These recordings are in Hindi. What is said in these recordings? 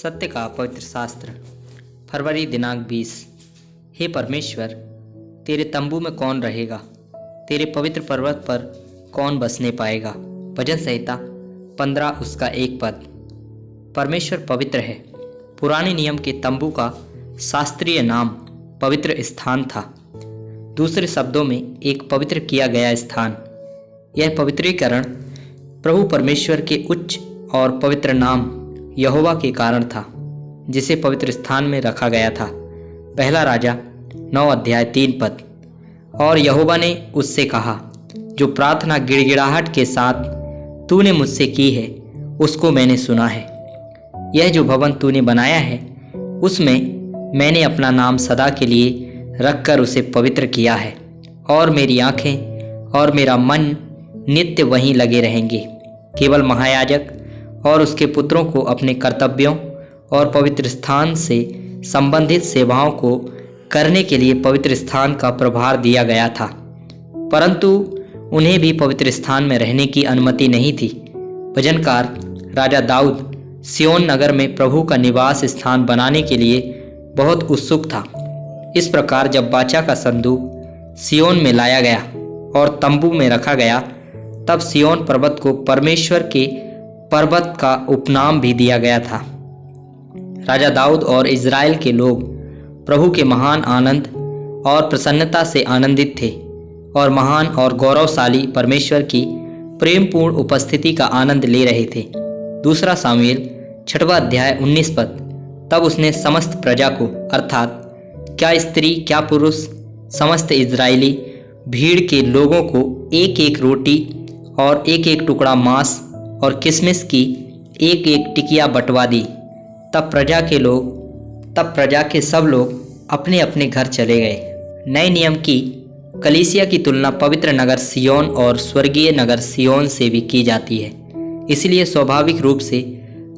सत्य का पवित्र शास्त्र फरवरी दिनांक 20। हे परमेश्वर, तेरे तंबू में कौन रहेगा? तेरे पवित्र पर्वत पर कौन बसने पाएगा? भजन संहिता 15 उसका 1 पद। परमेश्वर पवित्र है। पुराने नियम के तंबू का शास्त्रीय नाम पवित्र स्थान था। दूसरे शब्दों में एक पवित्र किया गया स्थान। यह पवित्रीकरण प्रभु परमेश्वर के उच्च और पवित्र नाम यहोवा के कारण था, जिसे पवित्र स्थान में रखा गया था। पहला राजा 9 अध्याय 3 पद। और यहोवा ने उससे कहा, जो प्रार्थना गिड़गिड़ाहट के साथ तूने मुझसे की है, उसको मैंने सुना है। यह जो भवन तूने बनाया है, उसमें मैंने अपना नाम सदा के लिए रखकर उसे पवित्र किया है, और मेरी आँखें और मेरा मन नित्य वहीं लगे रहेंगे। केवल महायाजक और उसके पुत्रों को अपने कर्तव्यों और पवित्र स्थान से संबंधित सेवाओं को करने के लिए पवित्र स्थान का प्रभार दिया गया था, परंतु उन्हें भी पवित्र स्थान में रहने की अनुमति नहीं थी। भजनकार राजा दाऊद सिय्योन नगर में प्रभु का निवास स्थान बनाने के लिए बहुत उत्सुक था। इस प्रकार जब वाचा का संदूक सिय्योन में लाया गया और तंबू में रखा गया, तब सिय्योन पर्वत को परमेश्वर के पर्वत का उपनाम भी दिया गया था। राजा दाऊद और इज़राइल के लोग प्रभु के महान आनंद और प्रसन्नता से आनंदित थे और महान और गौरवशाली परमेश्वर की प्रेमपूर्ण उपस्थिति का आनंद ले रहे थे। दूसरा सामुएल 6वां अध्याय 19 पद। तब उसने समस्त प्रजा को, अर्थात क्या स्त्री क्या पुरुष, समस्त इज़राइली भीड़ के लोगों को एक एक रोटी और एक एक टुकड़ा मांस और किशमिश की एक एक टिकिया बंटवा दी। तब प्रजा के सब लोग अपने अपने घर चले गए। नए नियम की कलीसिया की तुलना पवित्र नगर सिय्योन और स्वर्गीय नगर सिय्योन से भी की जाती है। इसलिए स्वाभाविक रूप से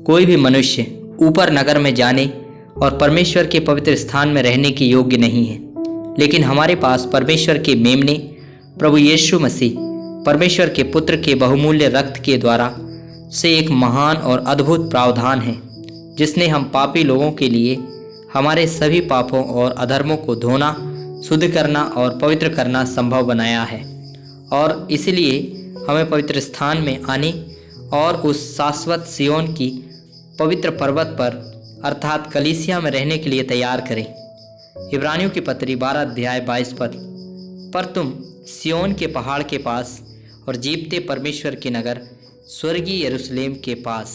कोई भी मनुष्य ऊपर नगर में जाने और परमेश्वर के पवित्र स्थान में रहने के योग्य नहीं है। लेकिन हमारे पास परमेश्वर के मेमने प्रभु यीशु मसीह, परमेश्वर के पुत्र के बहुमूल्य रक्त के द्वारा से एक महान और अद्भुत प्रावधान है, जिसने हम पापी लोगों के लिए हमारे सभी पापों और अधर्मों को धोना, शुद्ध करना और पवित्र करना संभव बनाया है। और इसलिए हमें पवित्र स्थान में आने और उस शाश्वत सिय्योन की पवित्र पर्वत पर अर्थात कलीसिया में रहने के लिए तैयार करें। इब्रानियों की पत्री 12 अध्याय 22 पद। पर तुम सिय्योन के पहाड़ के पास और जीवते परमेश्वर के नगर स्वर्गीय यरूशलेम के पास